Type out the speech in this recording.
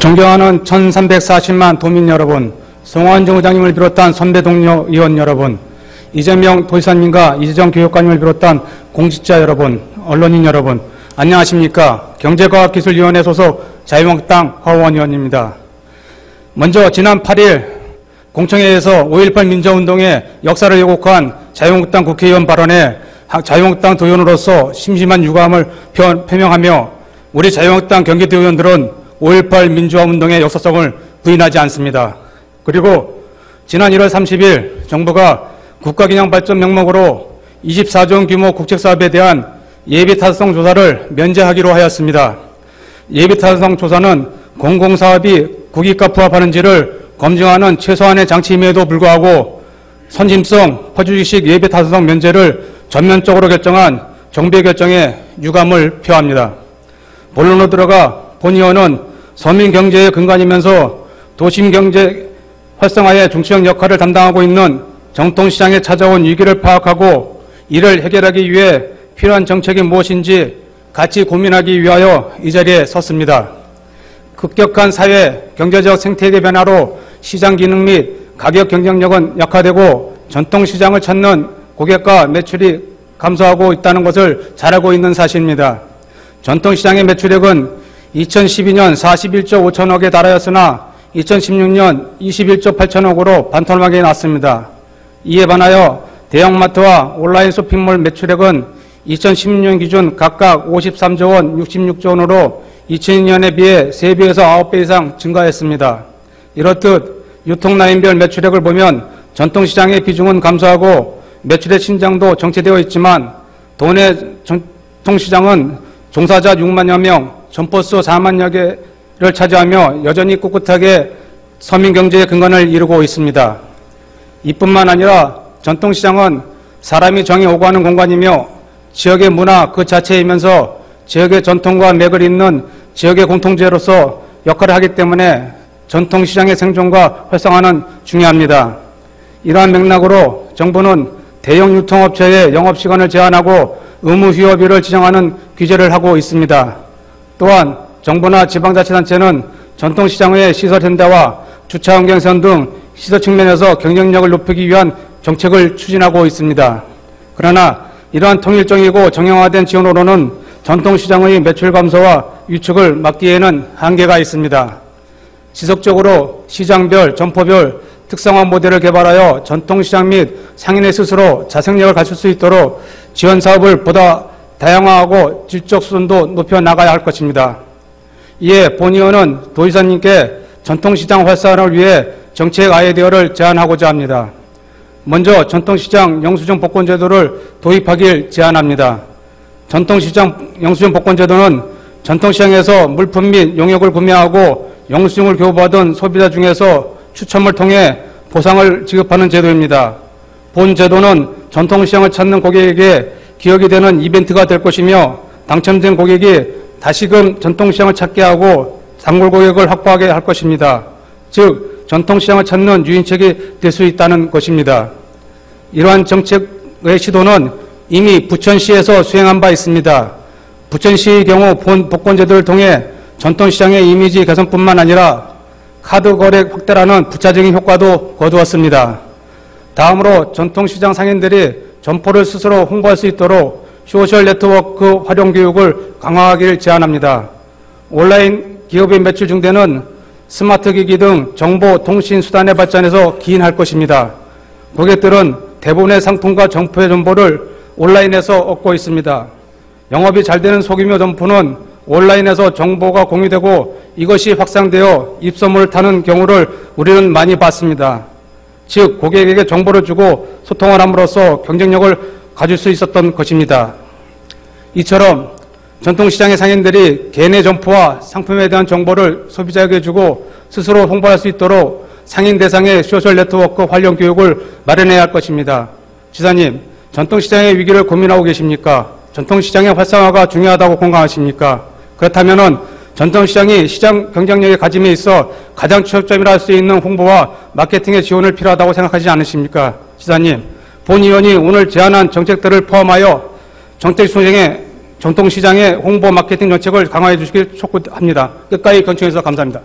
존경하는 1340만 도민 여러분, 송환정 의장님을 비롯한 선배 동료 의원 여러분, 이재명 도지사님과 이재정 교육관님을 비롯한 공직자 여러분, 언론인 여러분, 안녕하십니까. 경제과학기술위원회 소속 자유한국당 허원 의원입니다. 먼저 지난 8일 공청회에서 5.18 민주화운동의 역사를 왜곡한 자유한국당 국회의원 발언에 자유한국당 도의원으로서 심심한 유감을 표명하며 우리 자유한국당 경기도 의원들은 5.18 민주화운동의 역사성을 부인하지 않습니다. 그리고 지난 1월 30일 정부가 국가기념발전 명목으로 24조 원 규모 국책사업에 대한 예비타당성 조사를 면제하기로 하였습니다. 예비타당성 조사는 공공사업이 국익과 부합하는지를 검증하는 최소한의 장치임에도 불구하고 선심성, 퍼주기식 예비타당성 면제를 전면적으로 결정한 정부의 결정에 유감을 표합니다. 본론으로 들어가 본 의원은 서민경제의 근간이면서 도심경제 활성화의 중추적 역할을 담당하고 있는 정통시장에 찾아온 위기를 파악하고 이를 해결하기 위해 필요한 정책이 무엇인지 같이 고민하기 위하여 이 자리에 섰습니다. 급격한 사회, 경제적 생태계 변화로 시장 기능 및 가격 경쟁력은 약화되고 전통시장을 찾는 고객과 매출이 감소하고 있다는 것을 잘 알고 있는 사실입니다. 전통시장의 매출액은 2012년 41조 5천억에 달하였으나 2016년 21조 8천억으로 반토막이 났습니다. 이에 반하여 대형마트와 온라인 쇼핑몰 매출액은 2016년 기준 각각 53조 원, 66조 원으로 2002년에 비해 3배에서 9배 이상 증가했습니다. 이렇듯 유통라인별 매출액을 보면 전통시장의 비중은 감소하고 매출의 신장도 정체되어 있지만 도내 전통시장은 종사자 6만여 명, 점포수 4만여 개를 차지하며 여전히 꿋꿋하게 서민경제의 근간을 이루고 있습니다. 이뿐만 아니라 전통시장은 사람이 정이 오고 하는 공간이며 지역의 문화 그 자체이면서 지역의 전통과 맥을 잇는 지역의 공통체로서 역할을 하기 때문에 전통시장의 생존과 활성화는 중요합니다. 이러한 맥락으로 정부는 대형 유통업체의 영업시간을 제한하고 의무 휴업일을 지정하는 규제를 하고 있습니다. 또한 정부나 지방자치단체는 전통시장의 시설 현대화, 주차환경 개선 등 시설 측면에서 경쟁력을 높이기 위한 정책을 추진하고 있습니다. 그러나 이러한 통일적이고 정형화된 지원으로는 전통시장의 매출 감소와 위축을 막기에는 한계가 있습니다. 지속적으로 시장별, 점포별 특성화 모델을 개발하여 전통시장 및 상인의 스스로 자생력을 갖출 수 있도록 지원 사업을 보다 다양화하고 질적 수준도 높여 나가야 할 것입니다. 이에 본 의원은 도지사님께 전통시장 활성화를 위해 정책 아이디어를 제안하고자 합니다. 먼저 전통시장 영수증 복권제도를 도입하길 제안합니다. 전통시장 영수증 복권제도는 전통시장에서 물품 및 용역을 구매하고 영수증을 교부받은 소비자 중에서 추첨을 통해 보상을 지급하는 제도입니다. 본 제도는 전통시장을 찾는 고객에게 기억이 되는 이벤트가 될 것이며 당첨된 고객이 다시금 전통시장을 찾게 하고 단골 고객을 확보하게 할 것입니다. 즉 전통시장을 찾는 유인책이 될 수 있다는 것입니다. 이러한 정책의 시도는 이미 부천시에서 수행한 바 있습니다. 부천시의 경우 본 복권제도를 통해 전통시장의 이미지 개선뿐만 아니라 카드 거래 확대라는 부차적인 효과도 거두었습니다. 다음으로 전통시장 상인들이 점포를 스스로 홍보할 수 있도록 소셜 네트워크 활용 교육을 강화하기를 제안합니다. 온라인 기업의 매출 증대는 스마트 기기 등 정보 통신 수단의 발전에서 기인할 것입니다. 고객들은 대부분의 상품과 점포의 정보를 온라인에서 얻고 있습니다. 영업이 잘 되는 소규모 점포는 온라인에서 정보가 공유되고 이것이 확산되어 입소문을 타는 경우를 우리는 많이 봤습니다. 즉 고객에게 정보를 주고 소통을 함으로써 경쟁력을 가질 수 있었던 것입니다. 이처럼 전통시장의 상인들이 개인의 점포와 상품에 대한 정보를 소비자에게 주고 스스로 홍보할 수 있도록 상인 대상의 소셜 네트워크 활용 교육을 마련해야 할 것입니다. 지사님, 전통시장의 위기를 고민하고 계십니까? 전통시장의 활성화가 중요하다고 공감하십니까? 그렇다면 전통시장이 시장 경쟁력의 가짐에 있어 가장 취약점이라 할 수 있는 홍보와 마케팅의 지원을 필요하다고 생각하지 않으십니까? 지사님, 본 의원이 오늘 제안한 정책들을 포함하여 전통시장의 홍보 마케팅 정책을 강화해 주시길 촉구합니다. 끝까지 경청해 주셔서 감사합니다.